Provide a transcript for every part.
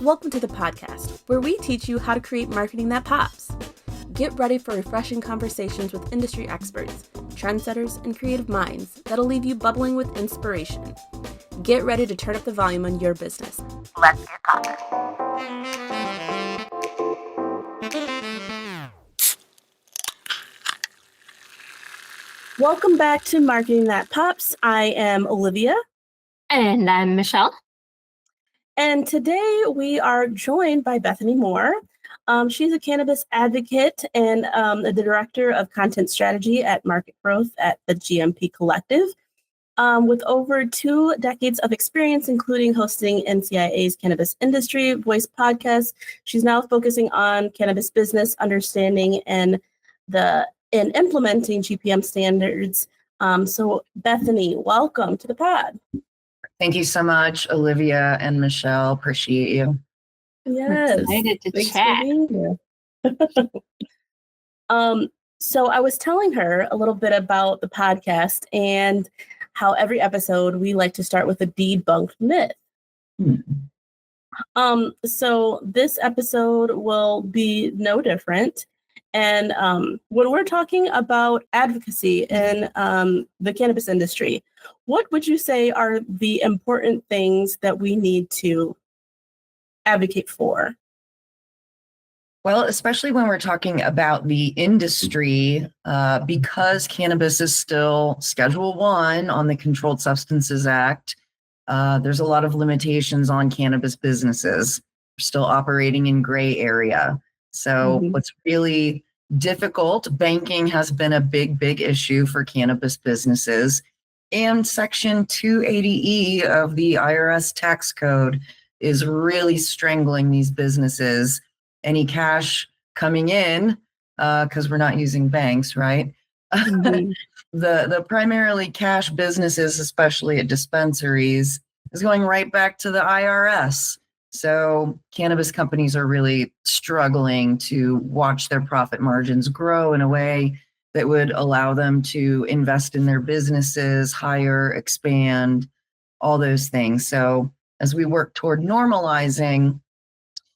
Welcome to the podcast, where we teach you how to create marketing that pops. Get ready for refreshing conversations with industry experts, trendsetters, and creative minds that'll leave you bubbling with inspiration. Get ready to turn up the volume on your business. Let's get popping. Welcome back to Marketing That Pops. I am Olivia. And I'm Michelle. And today we are joined by Bethany Moore. She's a cannabis advocate and the director of content strategy at market growth at the GMP Collective. With over 2 decades of experience, including hosting NCIA's Cannabis Industry Voice podcast, she's now focusing on cannabis business understanding and implementing GPM standards. So Bethany, welcome to the pod. Thank you so much, Olivia and Michelle. Appreciate you. Yes. Excited to Thanks chat. for being here. So I was telling her a little bit about the podcast and how every episode we like to start with a debunked myth. So this episode will be no different. And when we're talking about advocacy in the cannabis industry, what would you say are the important things that we need to advocate for? Well, especially when we're talking about the industry, because cannabis is still Schedule I on the Controlled Substances Act, there's a lot of limitations on cannabis businesses. We're still operating in gray area. So what's really difficult, banking has been a big issue for cannabis businesses. And Section 280E of the IRS tax code is really strangling these businesses. Any cash coming in, because we're not using banks, right? The primarily cash businesses, especially at dispensaries, is going right back to the IRS. So cannabis companies are really struggling to watch their profit margins grow in a way that would allow them to invest in their businesses, hire, expand, all those things. So as we work toward normalizing,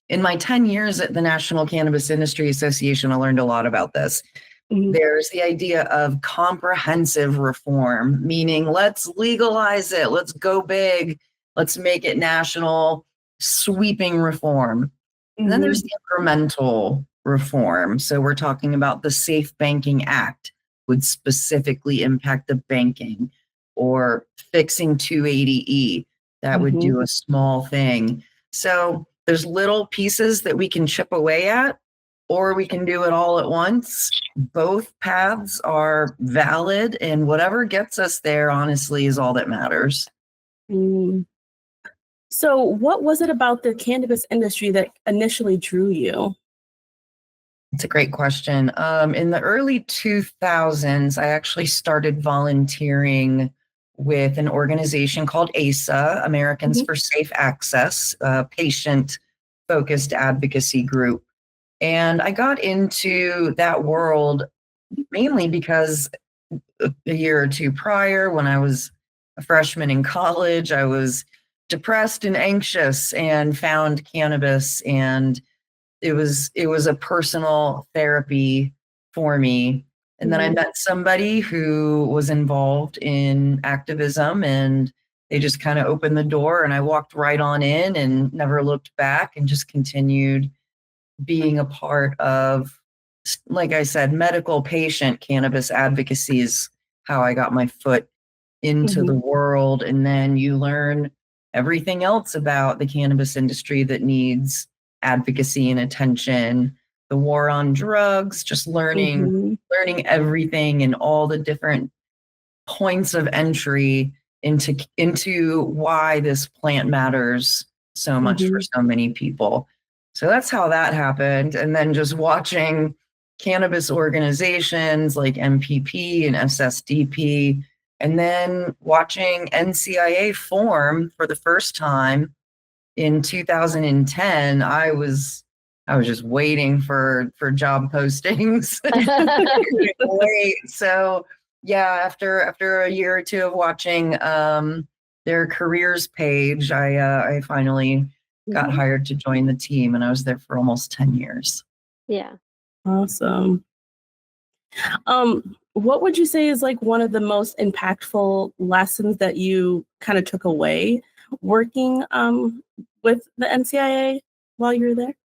in my 10 years at the National Cannabis Industry Association, I learned a lot about this. There's the idea of comprehensive reform, meaning let's legalize it, let's go big, let's make it national, sweeping reform. And then there's the incremental reform. So we're talking about the Safe Banking Act would specifically impact the banking, or fixing 280E, that would do a small thing. So there's little pieces that we can chip away at, or we can do it all at once. Both paths are valid, and whatever gets us there, honestly, is all that matters. So what was it about the cannabis industry that initially drew you? It's a great question. In the early 2000s, I actually started volunteering with an organization called ASA, Americans for Safe Access, a patient-focused advocacy group. And I got into that world mainly because a year or two prior, when I was a freshman in college, I was depressed and anxious and found cannabis, and it was a personal therapy for me. And then I met somebody who was involved in activism, and they just kind of opened the door, and I walked right on in and never looked back, and just continued being a part of, like I said, medical patient cannabis advocacy is how I got my foot into the world. And then you learn everything else about the cannabis industry that needs advocacy and attention. The war on drugs, just learning everything and all the different points of entry into why this plant matters so much for so many people. So that's how that happened. And then just watching cannabis organizations like MPP and SSDP, and then watching NCIA form for the first time in 2010, I was just waiting for job postings. Wait. So yeah, after a year or two of watching their careers page, I finally got Mhm. hired to join the team, and I was there for almost 10 years. Yeah. Awesome. What would you say is like one of the most impactful lessons that you kind of took away working with the NCIA while you were there?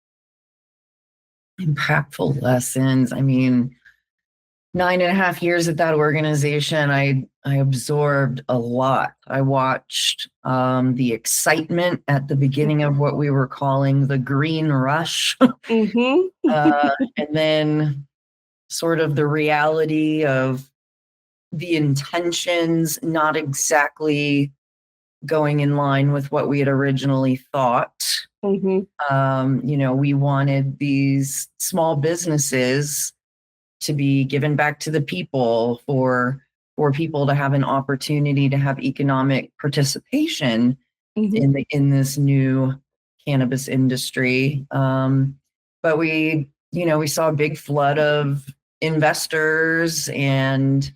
Impactful lessons. I mean, 9.5 years at that organization, I absorbed a lot. I watched the excitement at the beginning of what we were calling the green rush, Mm-hmm. and then sort of the reality of the intentions not exactly going in line with what we had originally thought. Mm-hmm. We wanted these small businesses to be given back to the people for people to have an opportunity to have economic participation Mm-hmm. in this new cannabis industry. But we saw a big flood of investors and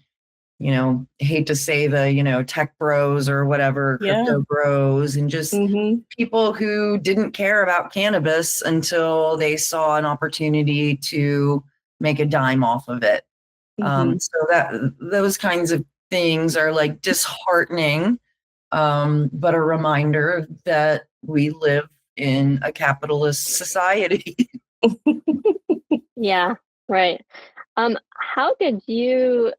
hate to say the tech bros or whatever, Yeah. crypto bros, and just Mm-hmm. people who didn't care about cannabis until they saw an opportunity to make a dime off of it. Mm-hmm. So that those kinds of things are like disheartening, but a reminder that we live in a capitalist society. Yeah. Right. How did you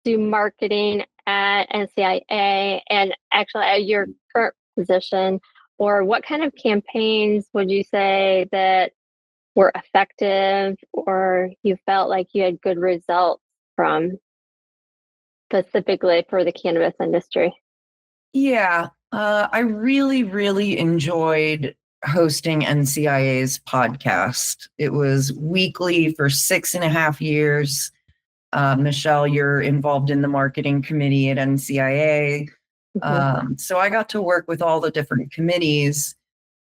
do marketing at NCIA and actually at your current position, or what kind of campaigns would you say that were effective or you felt like you had good results from specifically for the cannabis industry? Yeah, I really, really enjoyed hosting NCIA's podcast. It was weekly for 6.5 years. Michelle, you're involved in the marketing committee at NCIA. Mhm. So I got to work with all the different committees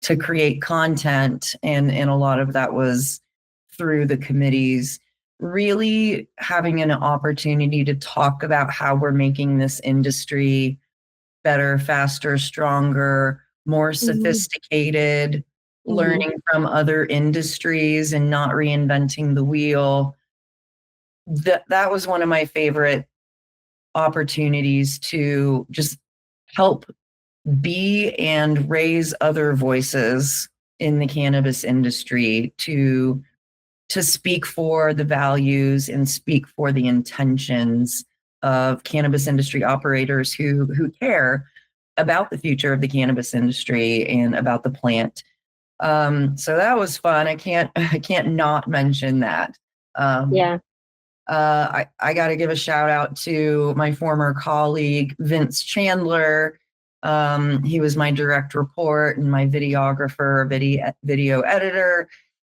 to create content, and a lot of that was through the committees. Really having an opportunity to talk about how we're making this industry better, faster, stronger, more sophisticated, Mm-hmm. learning from other industries and not reinventing the wheel. That was one of my favorite opportunities to just help be and raise other voices in the cannabis industry to speak for the values and speak for the intentions of cannabis industry operators who care about the future of the cannabis industry and about the plant. So that was fun. I can't not mention that. Um, Yeah. I got to give a shout out to my former colleague, Vince Chandler. He was my direct report and my videographer, video editor,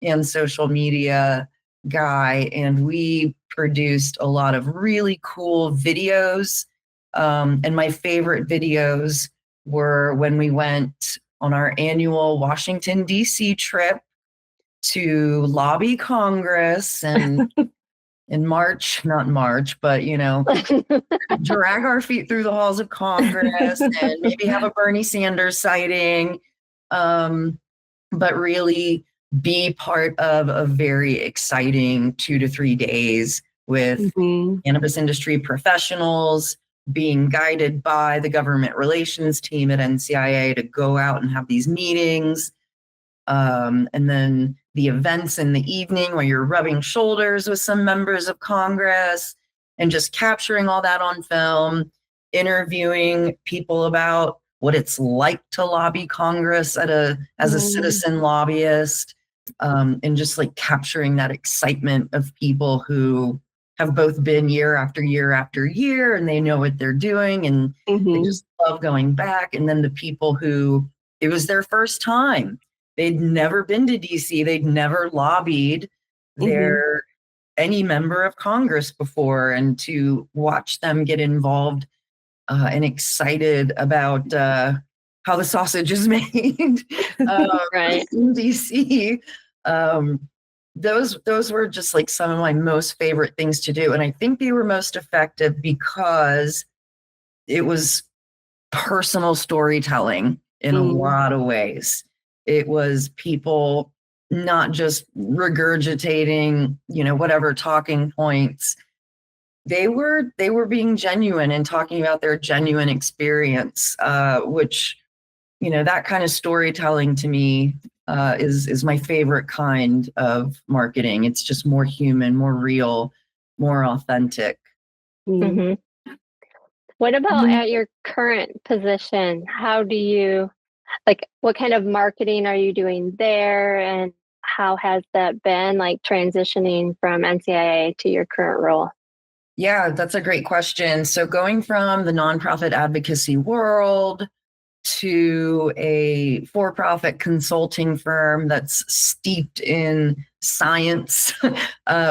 and social media guy. And we produced a lot of really cool videos. And my favorite videos were when we went on our annual Washington, D.C. trip to lobby Congress and in March, not in March, but drag our feet through the halls of Congress and maybe have a Bernie Sanders sighting, but really be part of a very exciting 2 to 3 days with Mm-hmm. cannabis industry professionals, being guided by the government relations team at NCIA to go out and have these meetings. And then the events in the evening where you're rubbing shoulders with some members of Congress and just capturing all that on film, interviewing people about what it's like to lobby Congress as a citizen lobbyist, and just like capturing that excitement of people who have both been year after year after year and they know what they're doing and they Mm-hmm. just love going back. And then the people who it was their first time. They'd never been to DC. They'd never lobbied Mm-hmm. any member of Congress before, and to watch them get involved and excited about how the sausage is made Right. in DC. Those were just like some of my most favorite things to do, and I think they were most effective because it was personal storytelling in a lot of ways. It was people not just regurgitating, whatever talking points. They were being genuine and talking about their genuine experience, which, that kind of storytelling to me is my favorite kind of marketing. It's just more human, more real, more authentic. Mm-hmm. What about at your current position? How do you, what kind of marketing are you doing there? And how has that been, transitioning from NCIA to your current role? Yeah, that's a great question. So going from the nonprofit advocacy world to a for-profit consulting firm that's steeped in science,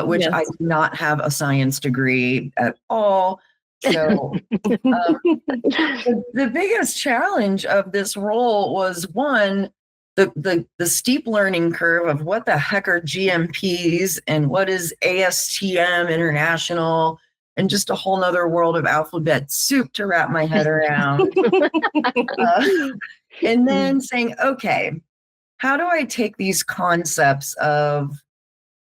which I do not have a science degree at all. So the biggest challenge of this role was, one, the steep learning curve of what the heck are GMPs and what is ASTM International, and just a whole nother world of alphabet soup to wrap my head around. And then saying, okay, how do I take these concepts of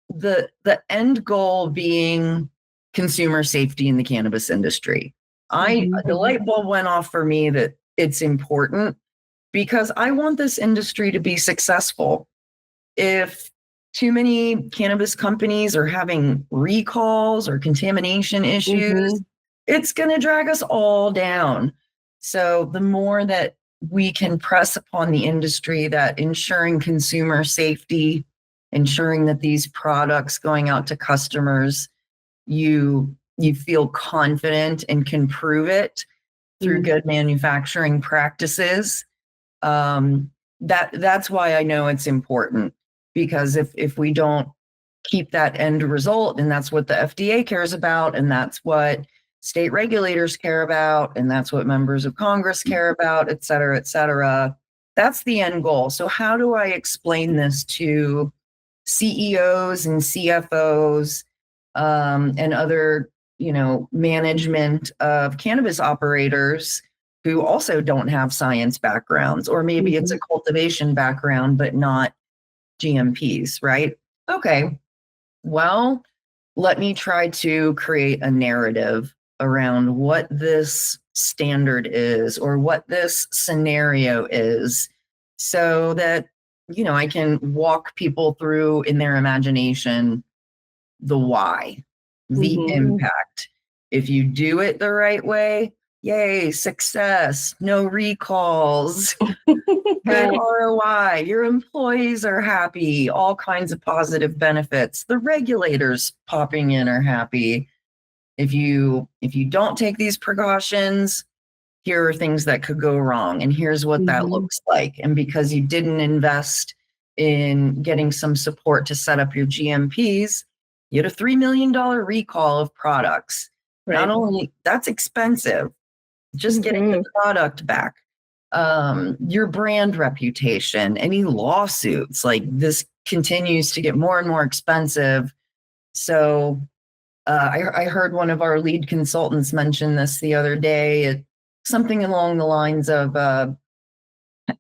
the end goal being consumer safety in the cannabis industry? The light bulb went off for me that it's important, because I want this industry to be successful. If too many cannabis companies are having recalls or contamination issues, it's going to drag us all down. So the more that we can press upon the industry that ensuring consumer safety, ensuring that these products going out to customers, you feel confident and can prove it through good manufacturing practices. That's why I know it's important, because if we don't keep that end result, and that's what the FDA cares about, and that's what state regulators care about, and that's what members of Congress care about, et cetera, that's the end goal. So how do I explain this to CEOs and CFOs and other, management of cannabis operators who also don't have science backgrounds, or maybe it's a cultivation background, but not GMPs, right? Okay, well, let me try to create a narrative around what this standard is, or what this scenario is, so that, I can walk people through in their imagination the why, the impact. If you do it the right way, yay, success, no recalls, good ROI, your employees are happy, all kinds of positive benefits. The regulators popping in are happy. If you don't take these precautions, here are things that could go wrong, and here's what that looks like. And because you didn't invest in getting some support to set up your GMPs, you had a $3 million recall of products. Right. Not only that's expensive, just getting the product back. Your brand reputation, any lawsuits, like this continues to get more and more expensive. So I heard one of our lead consultants mention this the other day, something along the lines of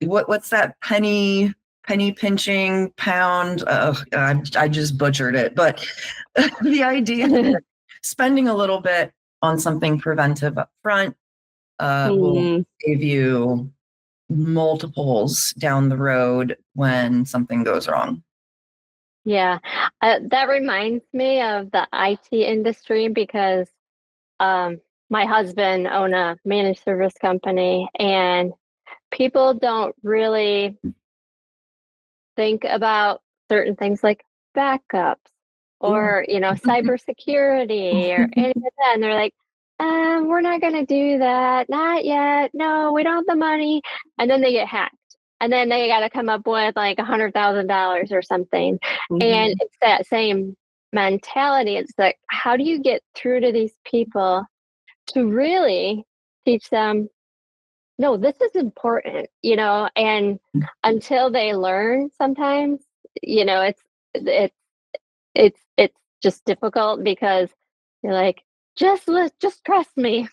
what's that penny pinching pound? I just butchered it, but the idea that spending a little bit on something preventive up front will save you multiples down the road when something goes wrong. Yeah, that reminds me of the IT industry, because my husband owned a managed service company, and people don't really think about certain things like backups or, cybersecurity or any of that. And they're like, we're not going to do that. Not yet. No, we don't have the money. And then they get hacked. And then they got to come up with like $100,000 or something. And it's that same mentality. It's like, how do you get through to these people to really teach them, no, this is important, and until they learn, sometimes, it's just difficult, because you're like, just trust me.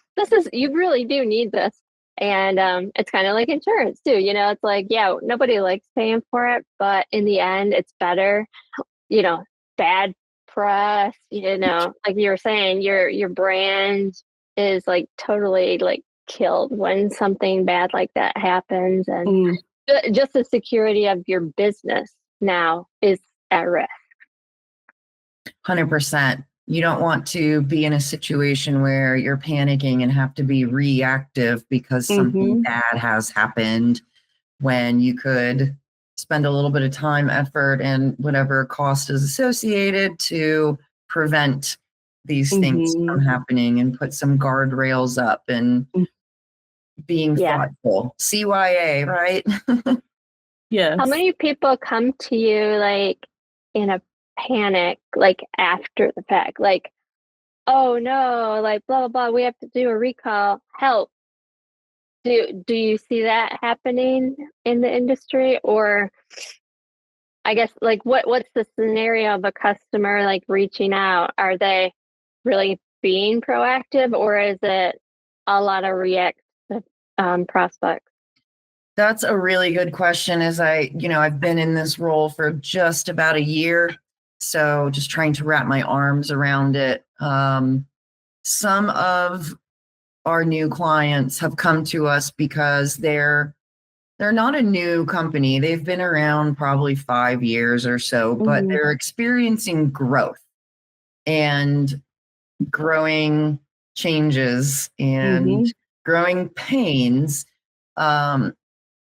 You really do need this. And it's kind of like insurance too. It's like, yeah, nobody likes paying for it, but in the end, it's better. Bad press, like you were saying, your brand is like totally like killed when something bad like that happens, and just the security of your business now is at risk. 100%. You don't want to be in a situation where you're panicking and have to be reactive because something bad has happened, when you could spend a little bit of time, effort, and whatever cost is associated to prevent these things from happening and put some guardrails up and being thoughtful. CYA, right? Yes. How many people come to you like in a panic, like after the fact, like, oh no, like blah blah blah, we have to do a recall, help? Do you see that happening in the industry? Or I guess like what's the scenario of a customer like reaching out? Are they really being proactive, or is it a lot of reactive prospects? That's a really good question. I've been in this role for just about a year, so just trying to wrap my arms around it. Some of our new clients have come to us because they're not a new company. They've been around probably 5 years or so, but they're experiencing growth and growing changes and growing pains.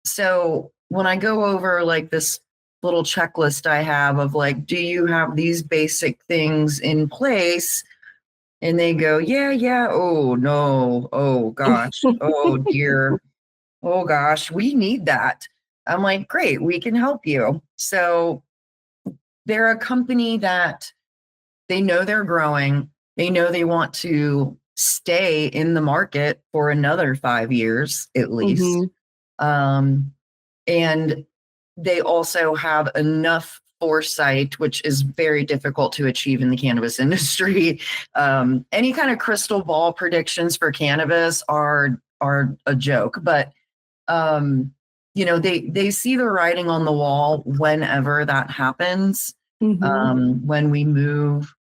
So when I go over like this little checklist I have of like, do you have these basic things in place? And they go, yeah. Oh, no. Oh, gosh. Oh, dear. Oh, gosh. We need that. I'm like, great. We can help you. So they're a company that they know they're growing. They know they want to stay in the market for another 5 years at least. And they also have enough foresight, which is very difficult to achieve in the cannabis industry. Any kind of crystal ball predictions for cannabis are a joke, but they see the writing on the wall whenever that happens. When we move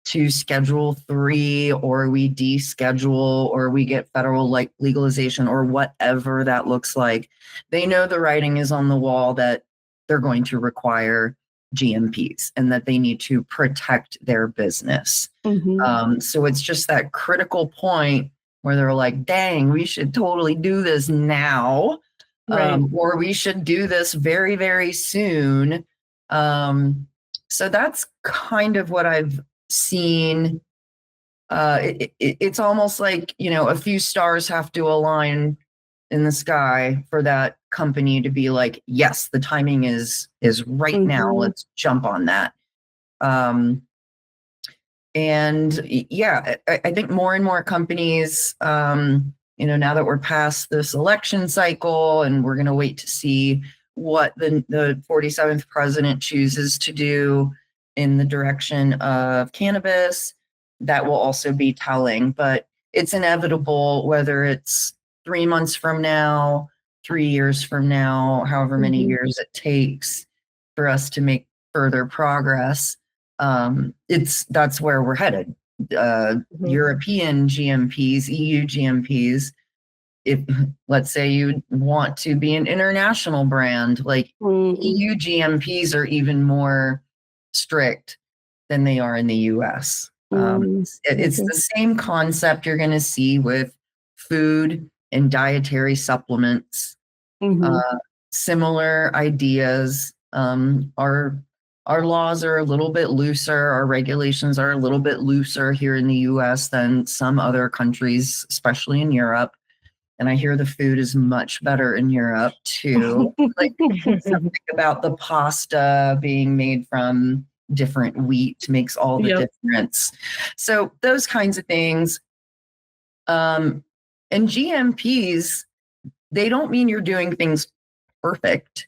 to Schedule 3, or we deschedule, or we get federal legalization, or whatever that looks like, they know the writing is on the wall that they're going to require GMPs and that they need to protect their business. So it's just that critical point where they're like, dang, we should totally do this now. Or we should do this very, very soon. So that's kind of what I've seen. It's almost like, a few stars have to align in the sky for that company to be like, yes, the timing is right now. Let's jump on that. And yeah, I think more and more companies, now that we're past this election cycle and we're going to wait to see what the 47th president chooses to do in the direction of cannabis, that will also be telling. But it's inevitable, whether it's 3 months from now, 3 years from now, however many years it takes for us to make further progress. That's where we're headed. European GMPs, EU GMPs. If, let's say, you want to be an international brand, like EU GMPs are even more strict than they are in the US. It's the same concept you're going to see with food and dietary supplements. Similar ideas. Our laws are a little bit looser. Our regulations are a little bit looser here in the US than some other countries, especially in Europe. And I hear the food is much better in Europe too. Like something about the pasta being made from different wheat makes all the difference. So those kinds of things. And GMPs, they don't mean you're doing things perfect.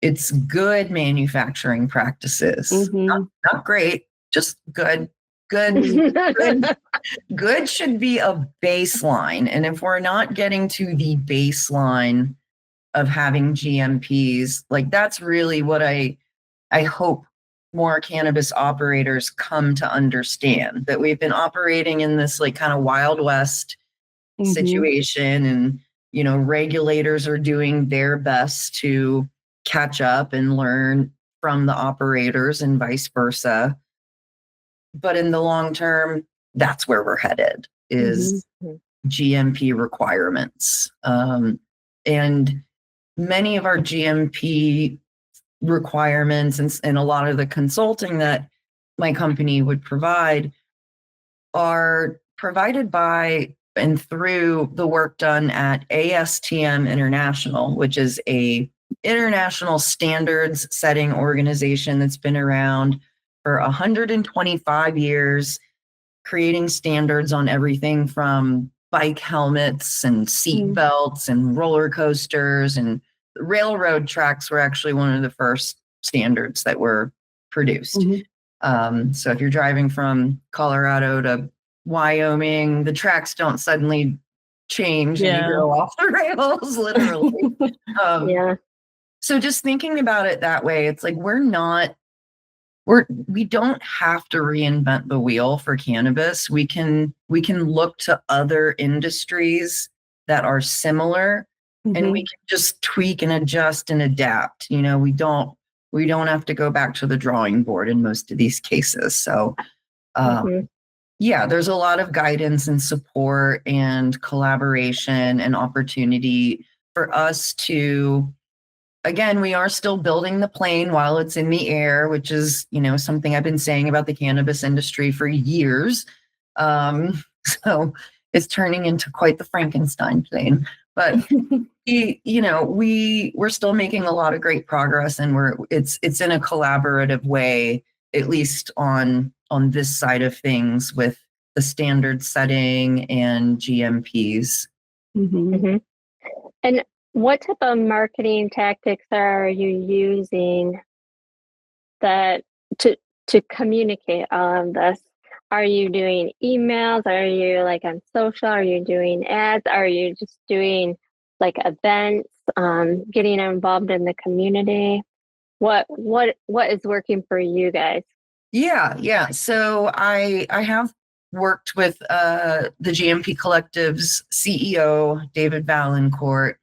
It's good manufacturing practices. Not great, just good. Good should be a baseline. And if we're not getting to the baseline of having GMPs, like that's really what I hope more cannabis operators come to understand, that we've been operating in this like kind of Wild West situation, and regulators are doing their best to catch up and learn from the operators and vice versa. But in the long term, that's where we're headed, is GMP requirements. And many of our GMP requirements and a lot of the consulting that my company would provide are provided by and through the work done at ASTM International, which is a international standards setting organization that's been around for 125 years, creating standards on everything from bike helmets and seat belts and roller coasters, and railroad tracks were actually one of the first standards that were produced. So if you're driving from Colorado to Wyoming, the tracks don't suddenly change and you go off the rails, literally. So just thinking about it that way, it's like we don't have to reinvent the wheel for cannabis. We can look to other industries that are similar, and we can just tweak and adjust and adapt. We don't have to go back to the drawing board in most of these cases. So there's a lot of guidance and support and collaboration and opportunity for us to, again, we are still building the plane while it's in the air, which is, something I've been saying about the cannabis industry for years. So it's turning into quite the Frankenstein plane. But we're still making a lot of great progress, and it's in a collaborative way, at least on this side of things, with the standard setting and GMPs. And what type of marketing tactics are you using to communicate all of this? Are you doing emails? Are you like on social? Are you doing ads? Are you just doing like events, getting involved in the community? What is working for you guys? Yeah. So I have worked with the GMP Collective's CEO, David Valancourt,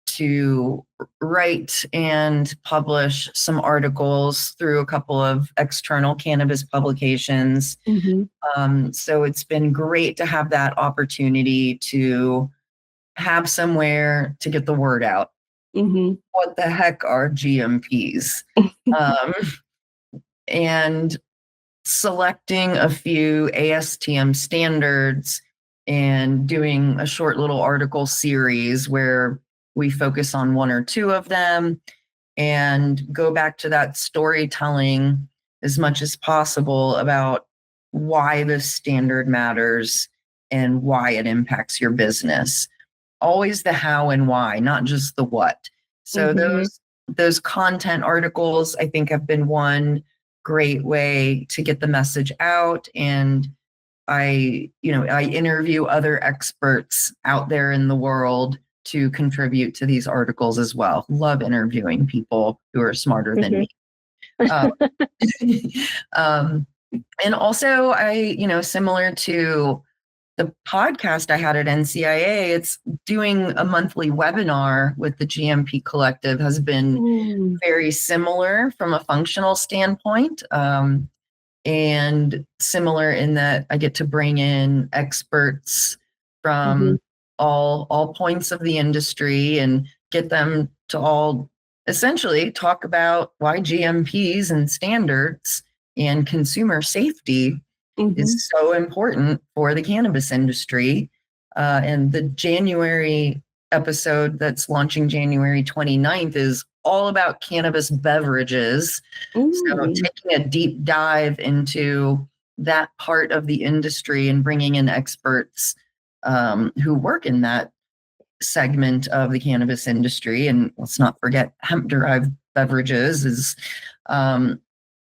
to write and publish some articles through a couple of external cannabis publications. So it's been great to have that opportunity to have somewhere to get the word out. What the heck are GMPs? And selecting a few ASTM standards and doing a short little article series where we focus on one or two of them and go back to that storytelling as much as possible about why this standard matters and why it impacts your business. Always the how and why, not just the what. So those content articles, I think, have been one great way to get the message out. And I interview other experts out there in the world to contribute to these articles as well. Love interviewing people who are smarter than me. And also similar to the podcast I had at NCIA, it's doing a monthly webinar with the GMP Collective has been very similar from a functional standpoint. And similar in that I get to bring in experts from all points of the industry and get them to all essentially talk about why GMPs and standards and consumer safety is so important for the cannabis industry. And the January episode that's launching January 29th is all about cannabis beverages. So taking a deep dive into that part of the industry and bringing in experts who work in that segment of the cannabis industry. And let's not forget hemp-derived beverages is,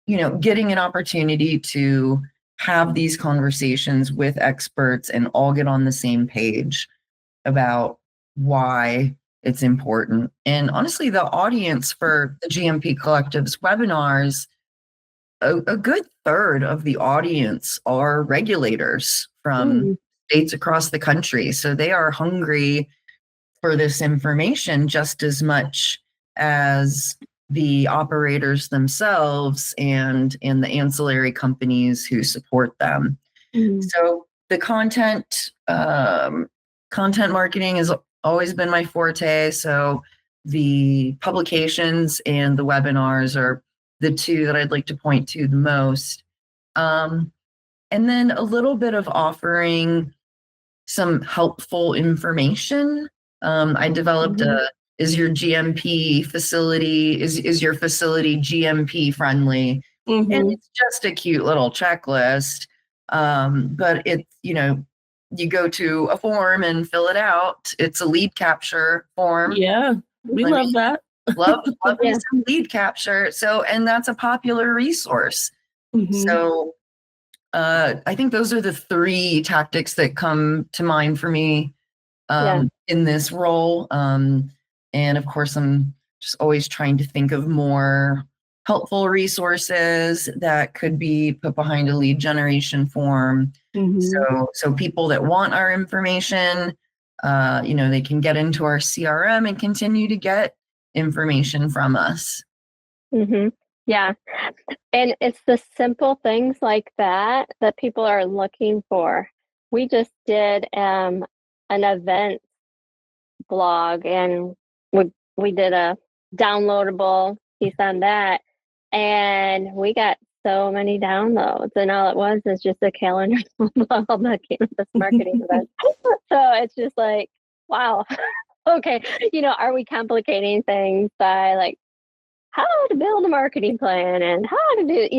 getting an opportunity to have these conversations with experts and all get on the same page about why it's important. And honestly, the audience for the GMP Collective's webinars, a good third of the audience are regulators from states across the country. So they are hungry for this information just as much as the operators themselves and the ancillary companies who support them. So the content marketing has always been my forte. So the publications and the webinars are the two that I'd like to point to the most. And then a little bit of offering some helpful information. I developed is your GMP facility, is your facility GMP friendly? And it's just a cute little checklist. But it's, you go to a form and fill it out. It's a lead capture form. Yeah, we love that. Love me some lead capture. So, and that's a popular resource. So I think those are the three tactics that come to mind for me in this role. And of course, I'm just always trying to think of more helpful resources that could be put behind a lead generation form. So people that want our information, they can get into our CRM and continue to get information from us. Yeah. And it's the simple things like that that people are looking for. We just did an event blog, and we did a downloadable piece on that, and we got so many downloads, and all it was is just a calendar of the cannabis marketing event. So it's just like, wow. Okay, are we complicating things by like how to build a marketing plan and how to do,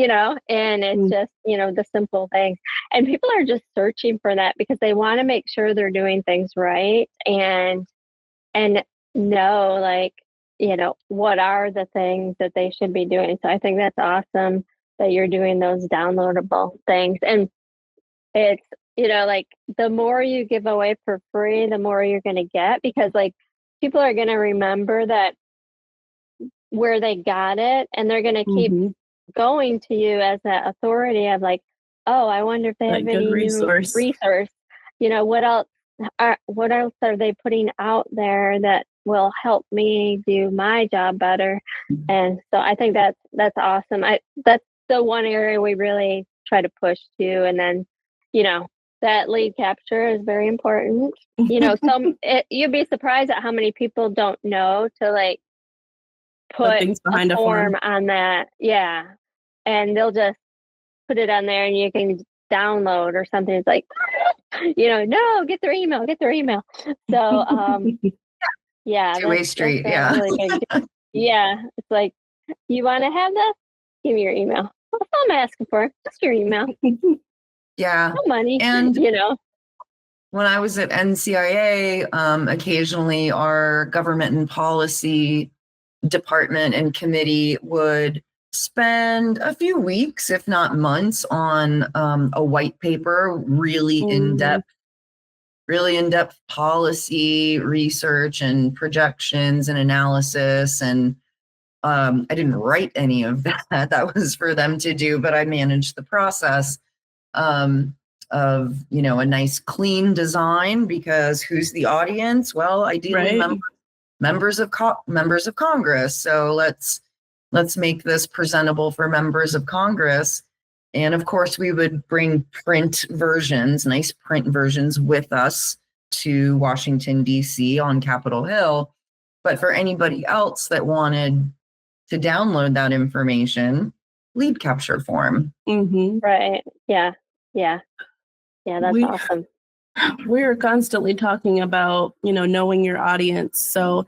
and it's just, the simple things. And people are just searching for that because they want to make sure they're doing things right and know, like, what are the things that they should be doing. So I think that's awesome that you're doing those downloadable things. And it's, like the more you give away for free, the more you're going to get, because like people are going to remember that where they got it, and they're going to keep going to you as an authority of like, oh, I wonder if they have any resource. What else are they putting out there that will help me do my job better? And so I think that's awesome. That's the one area we really try to push to. And then, that lead capture is very important. You'd be surprised at how many people don't know to like put things behind a form on that. Yeah. And they'll just put it on there and you can download or something. It's like, no, get their email. So, yeah. Two-way street. Yeah. Really big. Yeah. It's like, you want to have this? Give me your email. That's all I'm asking for. Just your email. Yeah. No money. And, when I was at NCIA, occasionally our government and policy department and committee would spend a few weeks, if not months, on a white paper, really in-depth policy research and projections and analysis. And I didn't write any of that. That was for them to do, but I managed the process of, a nice clean design, because who's the audience? Well, ideally members of Congress. So let's make this presentable for members of Congress. And of course, we would bring nice print versions with us to Washington, D.C. on Capitol Hill. But for anybody else that wanted to download that information, lead capture form. Right. Yeah. That's awesome. We're constantly talking about, knowing your audience. So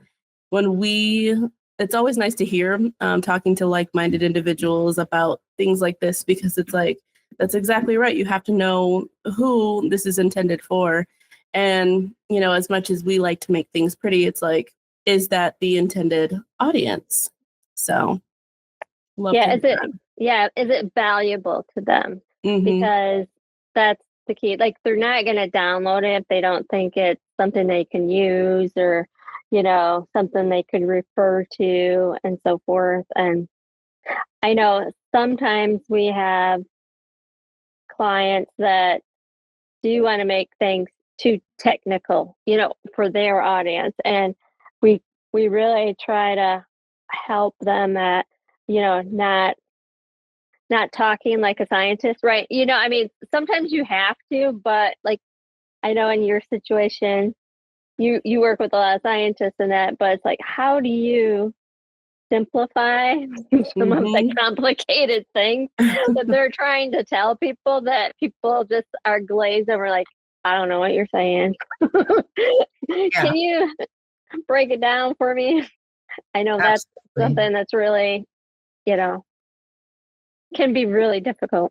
it's always nice to hear talking to like-minded individuals about things like this, because it's like, that's exactly right. You have to know who this is intended for. And, as much as we like to make things pretty, it's like, is that the intended audience? So is it valuable to them? because that's the key. Like, they're not going to download it if they don't think it's something they can use, or, something they could refer to and so forth. And I know sometimes we have clients that do want to make things too technical, for their audience. And we really try to help them at, not talking like a scientist, right? I mean, sometimes you have to, but like, I know in your situation, you work with a lot of scientists in that, but it's like, how do you simplify some of the complicated things that they're trying to tell people, that people just are glazed over, like, I don't know what you're saying. Can you break it down for me? I know that's something that's really, can be really difficult.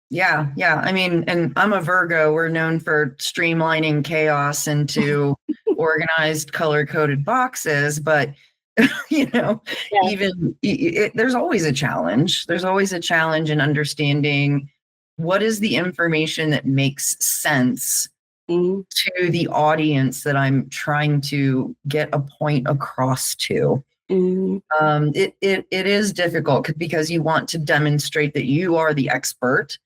Yeah. I mean, and I'm a Virgo. We're known for streamlining chaos into organized, color-coded boxes, but even there's always a challenge. There's always a challenge in understanding what is the information that makes sense to the audience that I'm trying to get a point across to. It is difficult because you want to demonstrate that you are the expert.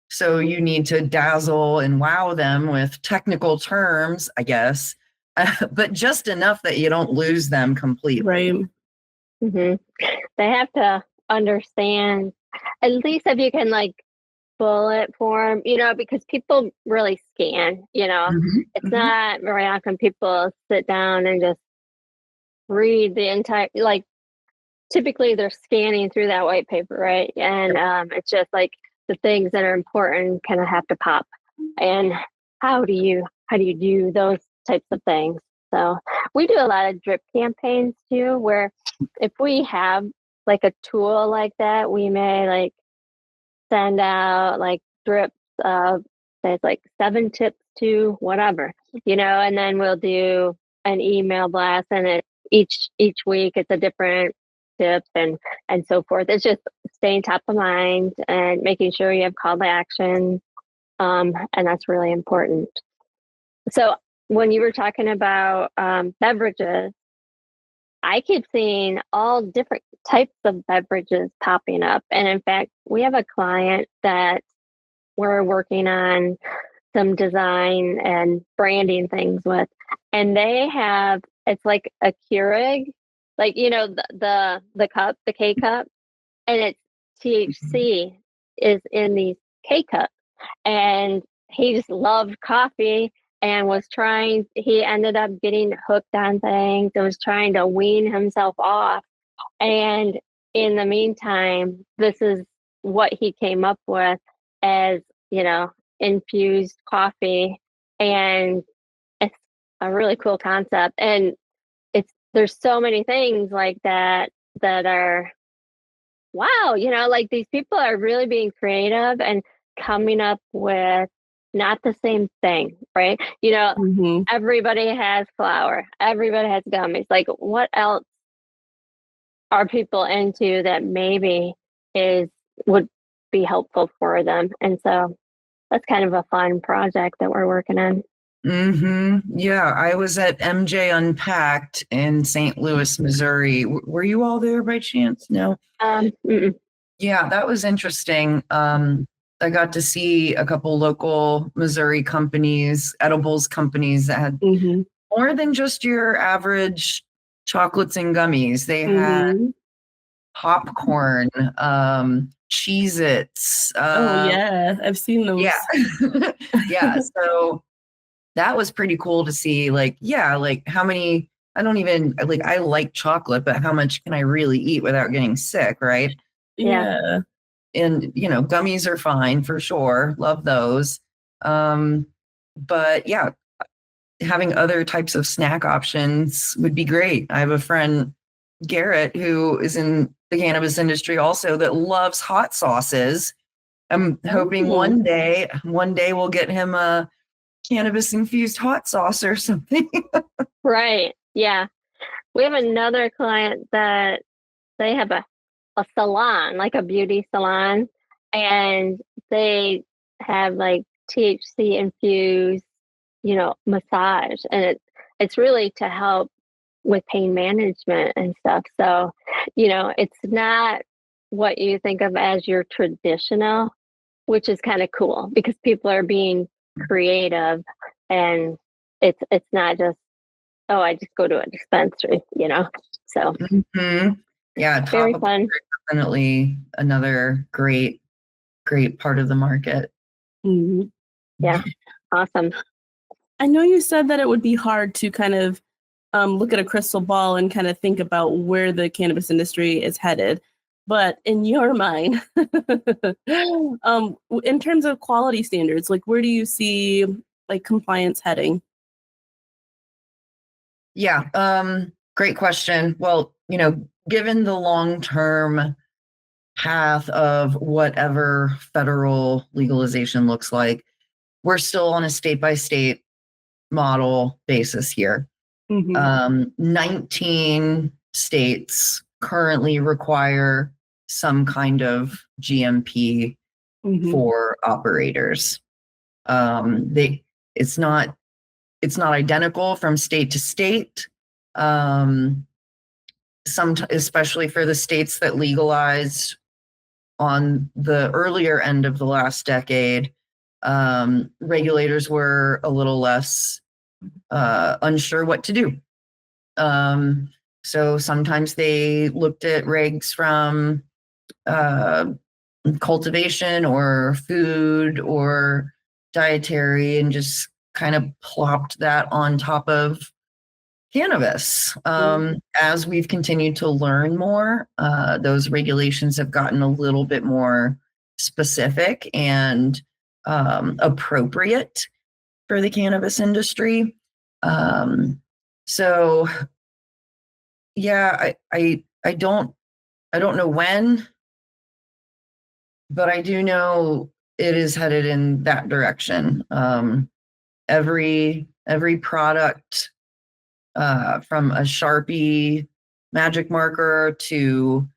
So you need to dazzle and wow them with technical terms, I guess, but just enough that you don't lose them completely. Right. They have to understand, at least if you can like bullet form, because people really scan, it's not very often people sit down and just read the entire, like, typically they're scanning through that white paper, right? And it's just like the things that are important kind of have to pop. And how do you do those types of things? So we do a lot of drip campaigns too, where if we have like a tool like that, we may like send out like drips of, say, like 7 tips to whatever, and then we'll do an email blast, and each week it's a different tip and so forth. It's just staying top of mind and making sure you have call to action, and that's really important. So when you were talking about beverages, I keep seeing all different types of beverages popping up. And in fact, we have a client that we're working on some design and branding things with. And they have, it's like a Keurig, like, the cup, the K cup, and it's THC is in these K cups. And he just loved coffee and he ended up getting hooked on things and was trying to wean himself off. And in the meantime, this is what he came up with as, infused coffee. And it's a really cool concept. And there's so many things like that are, wow, like these people are really being creative and coming up with not the same thing, right? Everybody has flour, everybody has gummies. Like, what else are people into that maybe would be helpful for them? And so that's kind of a fun project that we're working on. Yeah, I was at MJ Unpacked in St. Louis, Missouri. Were you all there by chance? No. Yeah, that was interesting. I got to see a couple local Missouri companies, edibles companies that had more than just your average chocolates and gummies. They had popcorn, Cheez-Its. Oh yeah, I've seen those. Yeah. Yeah. So that was pretty cool to see. Like, how many, I don't even I like chocolate, but how much can I really eat without getting sick? Right. Yeah. And, gummies are fine for sure. Love those. But yeah, having other types of snack options would be great. I have a friend, Garrett, who is in the cannabis industry also, that loves hot sauces. I'm hoping one day we'll get him a cannabis infused hot sauce or something. Right. Yeah. We have another client that they have a salon, like a beauty salon, and they have like THC infused, massage, and it's really to help with pain management and stuff. So, it's not what you think of as your traditional, which is kind of cool because people are being creative, and it's not just, oh, I just go to a dispensary, So Yeah, very topical fun. is definitely another great part of the market. Mhm. Yeah, awesome. I know you said that it would be hard to kind of look at a crystal ball and kind of think about where the cannabis industry is headed. But in your mind, in terms of quality standards, like where do you see like compliance heading? Yeah, great question. Well, given the long-term path of whatever federal legalization looks like, we're still on a state-by-state model basis here. Mhm. 19 states currently require some kind of GMP Mhm. for operators. They it's not identical from state to state. Especially for the states that legalized on the earlier end of the last decade, regulators were a little less unsure what to do. So sometimes they looked at regs from cultivation or food or dietary and just kind of plopped that on top of cannabis. As we've continued to learn more, those regulations have gotten a little bit more specific and appropriate for the cannabis industry. So yeah, I don't know when, but I do know it is headed in that direction. Every product, from a Sharpie magic marker to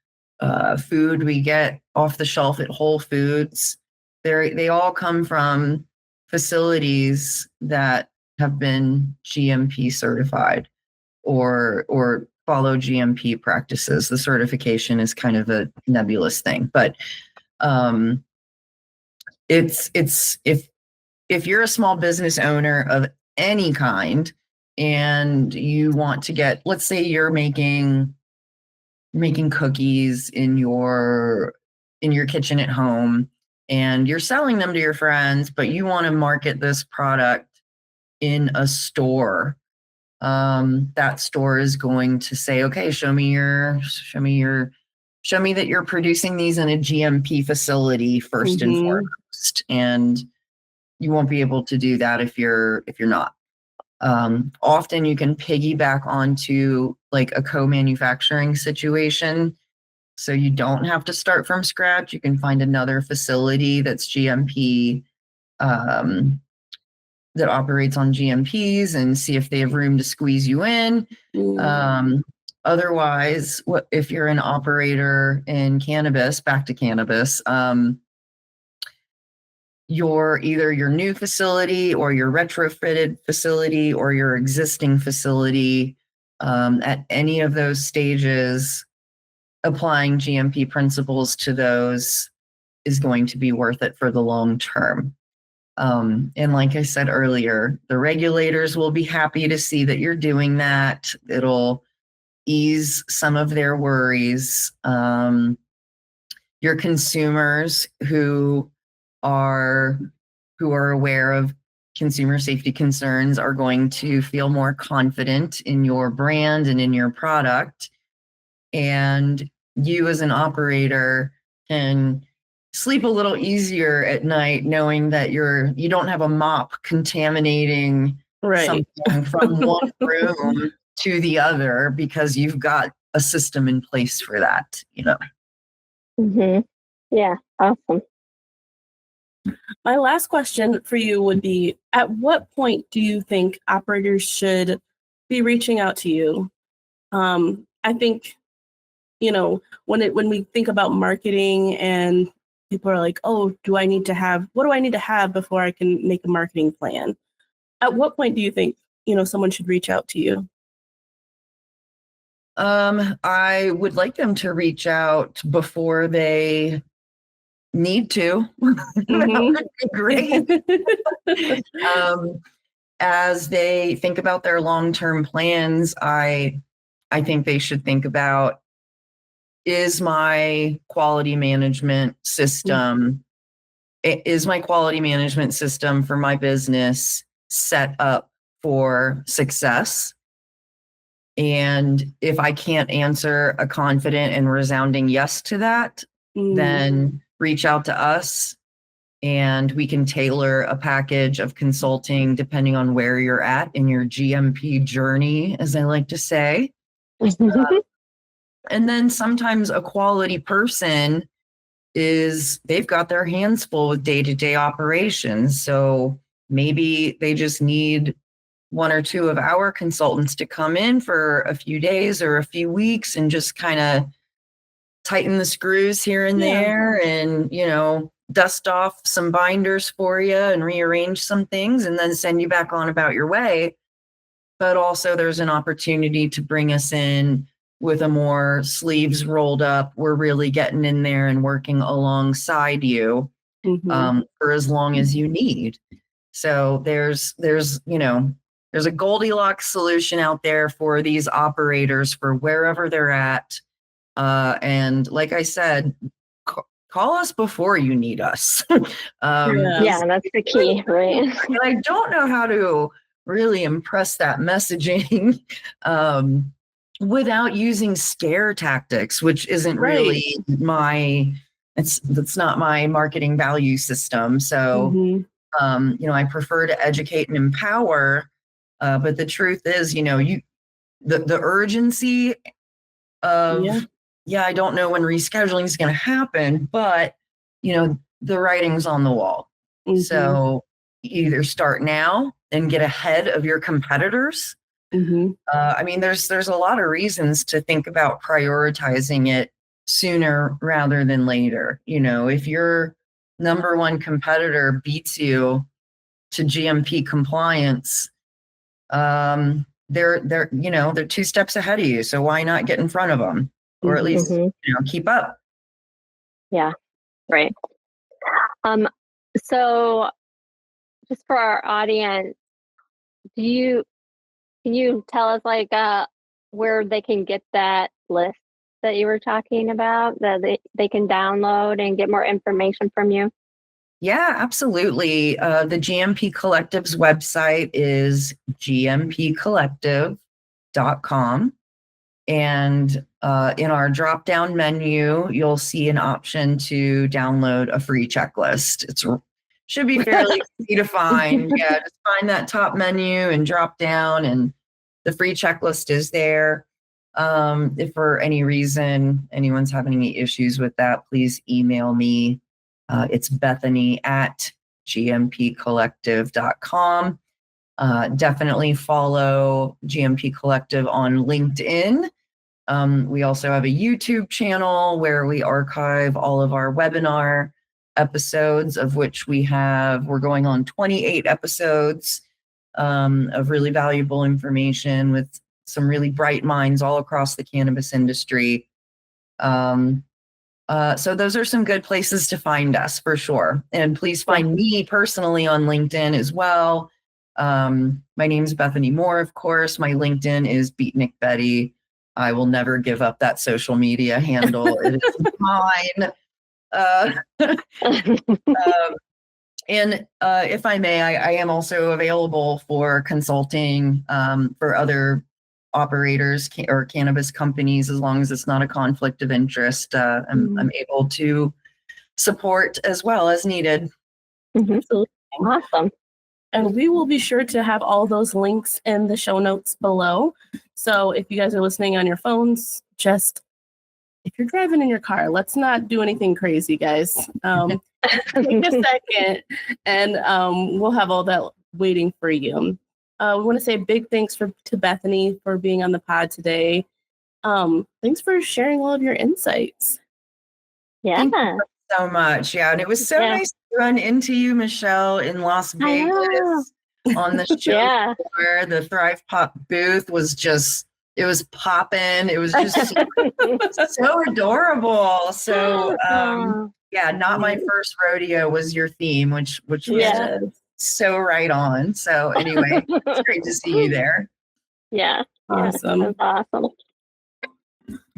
food we get off the shelf at Whole Foods, they all come from facilities that have been GMP certified or follow GMP practices. The certification is kind of a nebulous thing, but it's if you're a small business owner of any kind and you want to get, let's say you're making cookies in your kitchen at home and you're selling them to your friends, but you want to market this product in a store, that store is going to say, okay, show me that you're producing these in a GMP facility first and foremost. And you won't be able to do that if you're not. Often you can piggyback onto like a co-manufacturing situation. So you don't have to start from scratch. You can find another facility that's GMP, that operates on GMPs and see if they have room to squeeze you in. Otherwise, if you're an operator in cannabis, back to cannabis, your new facility or your retrofitted facility or your existing facility, at any of those stages, applying GMP principles to those is going to be worth it for the long term. And like I said earlier, the regulators will be happy to see that you're doing that. It'll ease some of their worries. Your consumers who are aware of consumer safety concerns are going to feel more confident in your brand and in your product. And you as an operator can sleep a little easier at night knowing that you don't have a mop contaminating something from one room to the other because you've got a system in place for that, Yeah, awesome. My last question for you would be, at what point do you think operators should be reaching out to you? I think, when we think about marketing and people are like, oh, what do I need to have before I can make a marketing plan? At what point do you think, someone should reach out to you? I would like them to reach out before they need to. That would be great. As they think about their long-term plans, I think they should think about, is my quality management system for my business set up for success? And if I can't answer a confident and resounding yes to that, then reach out to us and we can tailor a package of consulting depending on where you're at in your GMP journey, as I like to say. And then sometimes a quality person they've got their hands full with day-to-day operations. So maybe they just need one or two of our consultants to come in for a few days or a few weeks and just kind of tighten the screws here and there and, dust off some binders for you and rearrange some things and then send you back on about your way. But also there's an opportunity to bring us in with a more sleeves rolled up. We're really getting in there and working alongside you for as long as you need. So there's a Goldilocks solution out there for these operators for wherever they're at. And like I said, call us before you need us. Yeah, that's the key, right? I don't know how to really impress that messaging without using scare tactics, which isn't really that's not my marketing value system. So, I prefer to educate and empower. But the truth is, the urgency of, I don't know when rescheduling is going to happen, but, the writing's on the wall. So either start now and get ahead of your competitors. There's a lot of reasons to think about prioritizing it sooner rather than later. If your number one competitor beats you to GMP compliance, they're 2 steps ahead of you. So why not get in front of them, or at least keep up? Yeah, right. So just for our audience, can you tell us where they can get that list that you were talking about, that they can download and get more information from you? Yeah, absolutely. The GMP Collective's website is gmpcollective.com. And in our drop-down menu, you'll see an option to download a free checklist. It should be fairly easy to find. Yeah, just find that top menu and drop down, and the free checklist is there. If for any reason anyone's having any issues with that, please email me. It's Bethany@gmpcollective.com. Definitely follow GMP Collective on LinkedIn. We also have a YouTube channel where we archive all of our webinar episodes, of which we're going on 28 episodes of really valuable information with some really bright minds all across the cannabis industry. So those are some good places to find us for sure. And please find me personally on LinkedIn as well. My name's Bethany Moore, of course. My LinkedIn is Beatnik Betty. I will never give up that social media handle. It is mine. And if I may, I am also available for consulting for other operators or cannabis companies, as long as it's not a conflict of interest. I'm able to support as well as needed. Awesome. And we will be sure to have all those links in the show notes below. So if you guys are listening on your phones, if you're driving in your car, let's not do anything crazy, guys. Take a second and we'll have all that waiting for you. We want to say big thanks to Bethany for being on the pod today. Thanks for sharing all of your insights. Yeah. so much. Yeah. And it was so nice to run into you, Michelle, in Las Vegas on the show floor. The Thrive Pop booth was just, it was popping. It was just so adorable. So, yeah, not my first rodeo was your theme, which was just so right on. So anyway, it's great to see you there. Yeah. Awesome. That's awesome.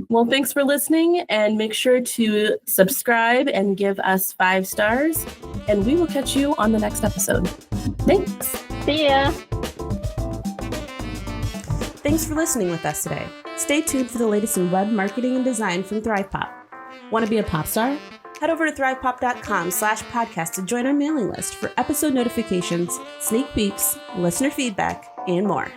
Well, thanks for listening, and make sure to subscribe and give us 5 stars, and we will catch you on the next episode. Thanks. See ya. Thanks for listening with us today. Stay tuned for the latest in web marketing and design from ThrivePop. Want to be a pop star? Head over to thrivepop.com/podcast to join our mailing list for episode notifications, sneak peeks, listener feedback, and more.